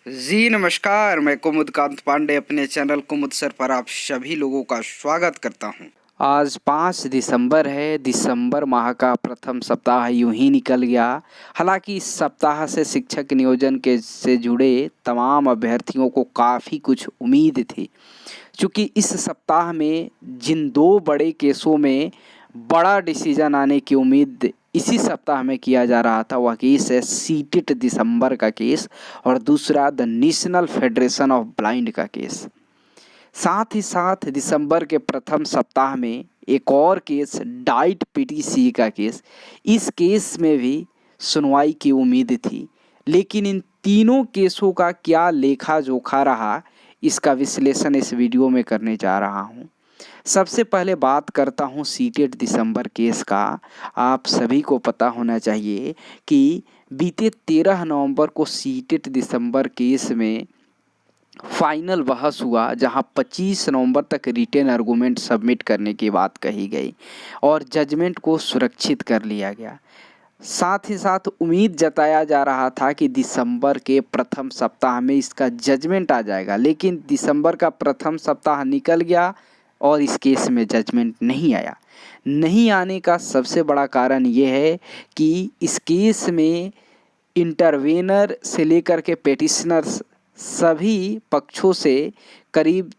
जी नमस्कार, मैं कुमुद कांत पांडे अपने चैनल कुमुद सर पर आप सभी लोगों का स्वागत करता हूं। आज 5 दिसंबर है। दिसंबर माह का प्रथम सप्ताह यूं ही निकल गया। हालांकि इस सप्ताह से शिक्षक नियोजन के से जुड़े तमाम अभ्यर्थियों को काफ़ी कुछ उम्मीद थी, क्योंकि इस सप्ताह में जिन दो बड़े केसों में बड़ा डिसीजन आने की उम्मीद इसी सप्ताह में किया जा रहा था, वह केस है सीटेट दिसंबर का केस और दूसरा the National Federation of Blind का केस। साथ ही साथ दिसंबर के प्रथम सप्ताह में एक और केस डाइट पीटीसी का केस। इस केस में भी सुनवाई की उम्मीद थी, लेकिन इन तीनों केसों का क्या लेखा जोखा रहा, इसका विश्लेषण इस वीडियो में करने जा रहा हूँ। सबसे पहले बात करता हूँ सीटेट दिसंबर केस का। आप सभी को पता होना चाहिए कि बीते 13 नवंबर को सीटेट दिसंबर केस में फाइनल बहस हुआ, जहां 25 नवंबर तक रिटेन आर्गूमेंट सबमिट करने की बात कही गई और जजमेंट को सुरक्षित कर लिया गया। साथ ही साथ उम्मीद जताया जा रहा था कि दिसंबर के प्रथम सप्ताह में इसका जजमेंट आ जाएगा, लेकिन दिसंबर का प्रथम सप्ताह निकल गया और इस केस में जजमेंट नहीं आया। नहीं आने का सबसे बड़ा कारण ये है कि इस केस में इंटरवेनर से लेकर के पेटिशनर्स सभी पक्षों से करीब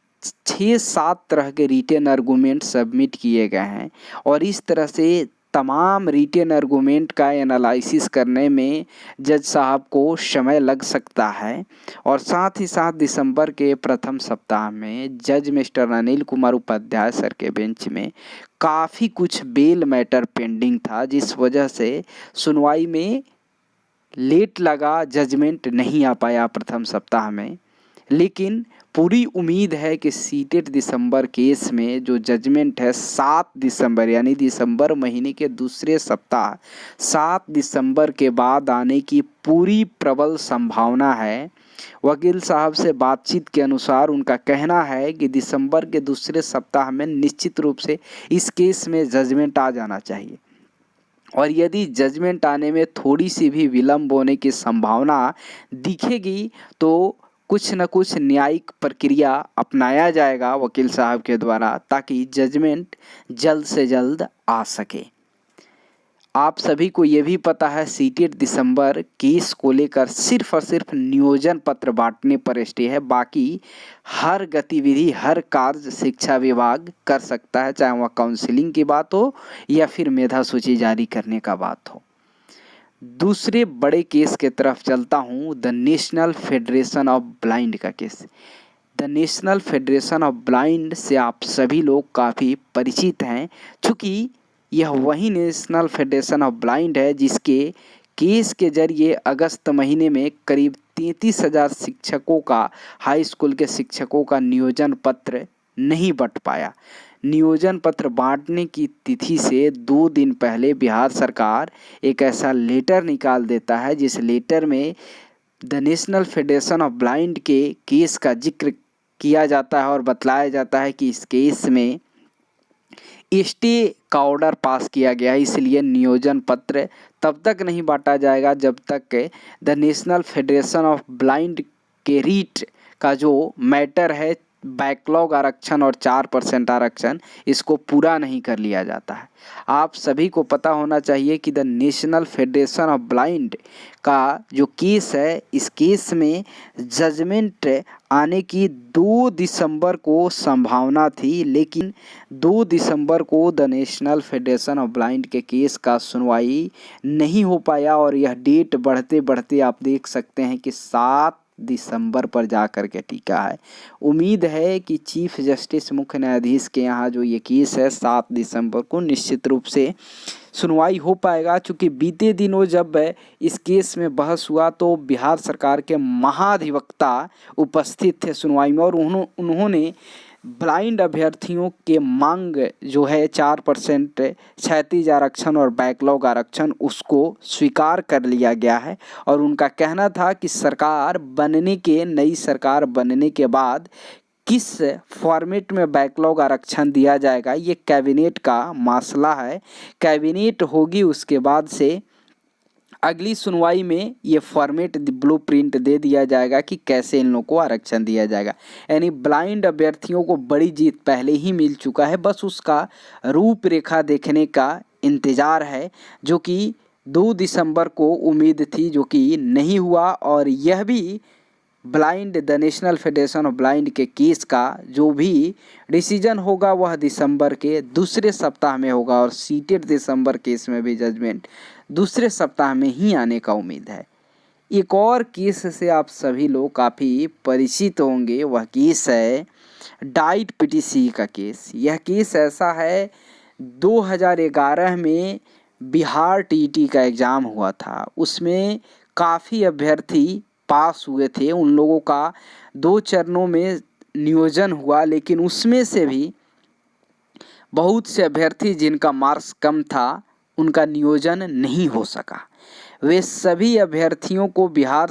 6-7 तरह के रिटेन आर्गूमेंट सबमिट किए गए हैं और इस तरह से तमाम रिटेन आर्गूमेंट का एनालिसिस करने में जज साहब को समय लग सकता है। और साथ ही साथ दिसंबर के प्रथम सप्ताह में जज मिस्टर अनिल कुमार उपाध्याय सर के बेंच में काफ़ी कुछ बेल मैटर पेंडिंग था, जिस वजह से सुनवाई में लेट लगा, जजमेंट नहीं आ पाया प्रथम सप्ताह में। लेकिन पूरी उम्मीद है कि सीटेट दिसंबर केस में जो जजमेंट है 7 दिसंबर यानी दिसंबर महीने के दूसरे सप्ताह 7 दिसंबर के बाद आने की पूरी प्रबल संभावना है। वकील साहब से बातचीत के अनुसार उनका कहना है कि दिसंबर के दूसरे सप्ताह में निश्चित रूप से इस केस में जजमेंट आ जाना चाहिए और यदि जजमेंट आने में थोड़ी सी भी विलंब होने की संभावना दिखेगी तो कुछ न कुछ न्यायिक प्रक्रिया अपनाया जाएगा वकील साहब के द्वारा, ताकि जजमेंट जल्द से जल्द आ सके। आप सभी को ये भी पता है सीटेट दिसंबर केस को लेकर सिर्फ और सिर्फ नियोजन पत्र बांटने पर स्टे है। बाकी हर गतिविधि हर कार्य शिक्षा विभाग कर सकता है, चाहे वह काउंसलिंग की बात हो या फिर मेधा सूची जारी करने का बात हो। दूसरे बड़े केस के तरफ चलता हूँ, the National Federation of Blind का केस। The National Federation of Blind से आप सभी लोग काफ़ी परिचित हैं, चूँकि यह वही नेशनल फेडरेशन ऑफ ब्लाइंड है जिसके केस के जरिए अगस्त महीने में करीब 33,000 शिक्षकों का, हाई स्कूल के शिक्षकों का नियोजन पत्र नहीं बंट पाया। नियोजन पत्र बांटने की तिथि से 2 दिन पहले बिहार सरकार एक ऐसा लेटर निकाल देता है जिस लेटर में the National Federation of blind के केस का जिक्र किया जाता है और बतलाया जाता है कि इस केस में स्टे का ऑर्डर पास किया गया है, इसलिए नियोजन पत्र तब तक नहीं बांटा जाएगा जब तक the National Federation of blind के रीट का जो मैटर है, बैकलॉग आरक्षण और 4% आरक्षण, इसको पूरा नहीं कर लिया जाता है। आप सभी को पता होना चाहिए कि the National Federation of Blind का जो केस है, इस केस में जजमेंट आने की 2 दिसंबर को संभावना थी, लेकिन 2 दिसंबर को the National Federation of blind के केस का सुनवाई नहीं हो पाया और यह डेट बढ़ते बढ़ते आप देख सकते हैं कि 7 दिसंबर पर जा कर के टिका है। उम्मीद है कि चीफ जस्टिस मुख्य न्यायाधीश के यहाँ जो ये केस है 7 दिसंबर को निश्चित रूप से सुनवाई हो पाएगा, क्योंकि बीते दिनों जब इस केस में बहस हुआ तो बिहार सरकार के महाधिवक्ता उपस्थित थे सुनवाई में और उन्होंने ब्लाइंड अभ्यर्थियों के मांग जो है 4% क्षैतिज आरक्षण और बैकलॉग आरक्षण, उसको स्वीकार कर लिया गया है। और उनका कहना था कि नई सरकार बनने के बाद किस फॉर्मेट में बैकलॉग आरक्षण दिया जाएगा ये कैबिनेट का मसला है। कैबिनेट होगी उसके बाद से अगली सुनवाई में ये फॉर्मेट ब्लूप्रिंट दे दिया जाएगा कि कैसे इन लोगों को आरक्षण दिया जाएगा। यानी ब्लाइंड अभ्यर्थियों को बड़ी जीत पहले ही मिल चुका है, बस उसका रूपरेखा देखने का इंतज़ार है, जो कि 2 दिसंबर को उम्मीद थी, जो कि नहीं हुआ। और यह भी blind the National Federation of blind के केस का जो भी डिसीजन होगा वह दिसंबर के दूसरे सप्ताह में होगा, और सीटेड दिसंबर केस में भी जजमेंट दूसरे सप्ताह में ही आने का उम्मीद है। एक और केस से आप सभी लोग काफ़ी परिचित होंगे, वह केस है डाइट पीटीसी का केस। यह केस ऐसा है, 2011 में बिहार टीईटी का एग्ज़ाम हुआ था, उसमें काफ़ी अभ्यर्थी पास हुए थे। उन लोगों का 2 चरणों में नियोजन हुआ, लेकिन उसमें से भी बहुत से अभ्यर्थी जिनका मार्क्स कम था उनका नियोजन नहीं हो सका। वे सभी अभ्यर्थियों को बिहार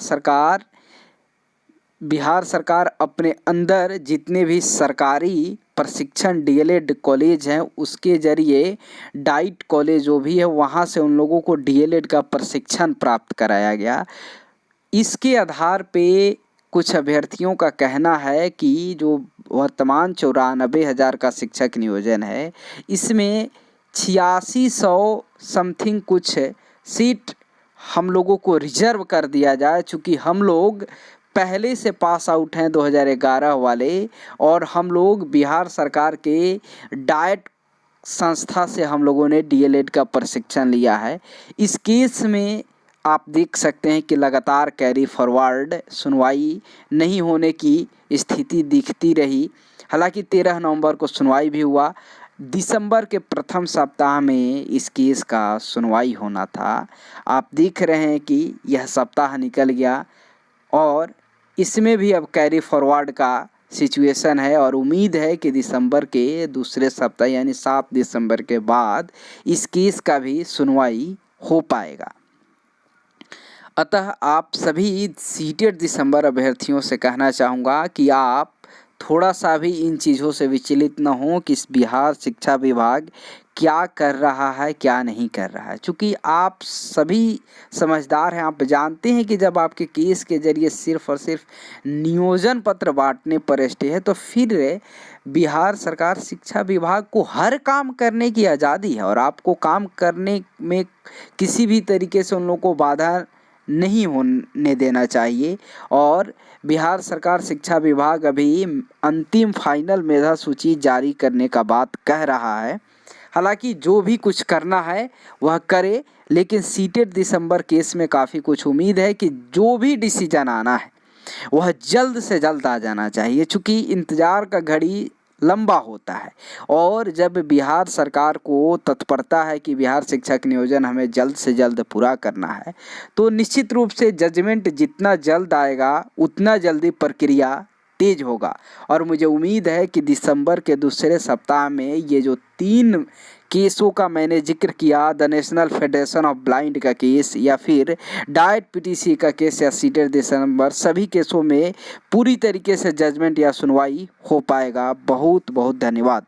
सरकार अपने अंदर जितने भी सरकारी प्रशिक्षण डीएलएड कॉलेज हैं उसके ज़रिए डाइट कॉलेज जो भी है वहाँ से उन लोगों को डीएलएड का प्रशिक्षण प्राप्त कराया गया। इसके आधार पे कुछ अभ्यर्थियों का कहना है कि जो वर्तमान 94,000 का शिक्षक नियोजन है, इसमें 8600 समथिंग कुछ सीट हम लोगों को रिजर्व कर दिया जाए, चूँकि हम लोग पहले से पास आउट हैं 2011 वाले, और हम लोग बिहार सरकार के डाइट संस्था से हम लोगों ने डीएलएड का प्रशिक्षण लिया है। इस केस में आप देख सकते हैं कि लगातार कैरी फॉरवर्ड सुनवाई नहीं होने की स्थिति दिखती रही। हालांकि 13 नवंबर को सुनवाई भी हुआ। दिसंबर के प्रथम सप्ताह में इस केस का सुनवाई होना था। आप देख रहे हैं कि यह सप्ताह निकल गया और इसमें भी अब कैरी फॉरवर्ड का सिचुएशन है, और उम्मीद है कि दिसंबर के दूसरे सप्ताह यानी 7 दिसंबर के बाद इस केस का भी सुनवाई हो पाएगा। अतः आप सभी सीटेड दिसंबर अभ्यर्थियों से कहना चाहूँगा कि आप थोड़ा सा भी इन चीज़ों से विचलित न हो कि बिहार शिक्षा विभाग क्या कर रहा है क्या नहीं कर रहा है। चूँकि आप सभी समझदार हैं, आप जानते हैं कि जब आपके केस के जरिए सिर्फ और सिर्फ नियोजन पत्र बांटने पर स्टे है, तो फिर बिहार सरकार शिक्षा विभाग को हर काम करने की आज़ादी है, और आपको काम करने में किसी भी तरीके से उन लोगों को बाधा नहीं होने देना चाहिए। और बिहार सरकार शिक्षा विभाग अभी अंतिम फाइनल मेधा सूची जारी करने का बात कह रहा है। हालांकि जो भी कुछ करना है वह करे, लेकिन सीटेड दिसंबर केस में काफ़ी कुछ उम्मीद है कि जो भी डिसीजन आना है वह जल्द से जल्द आ जाना चाहिए, चूँकि इंतज़ार का घड़ी लंबा होता है। और जब बिहार सरकार को तत्परता है कि बिहार शिक्षक नियोजन हमें जल्द से जल्द पूरा करना है, तो निश्चित रूप से जजमेंट जितना जल्द आएगा उतना जल्दी प्रक्रिया तेज होगा। और मुझे उम्मीद है कि दिसंबर के दूसरे सप्ताह में ये जो 3 केसों का मैंने जिक्र किया, the National Federation of Blind का केस या फिर डाइट पीटीसी का केस या सीटेड दिसंबर, सभी केसों में पूरी तरीके से जजमेंट या सुनवाई हो पाएगा। बहुत बहुत धन्यवाद।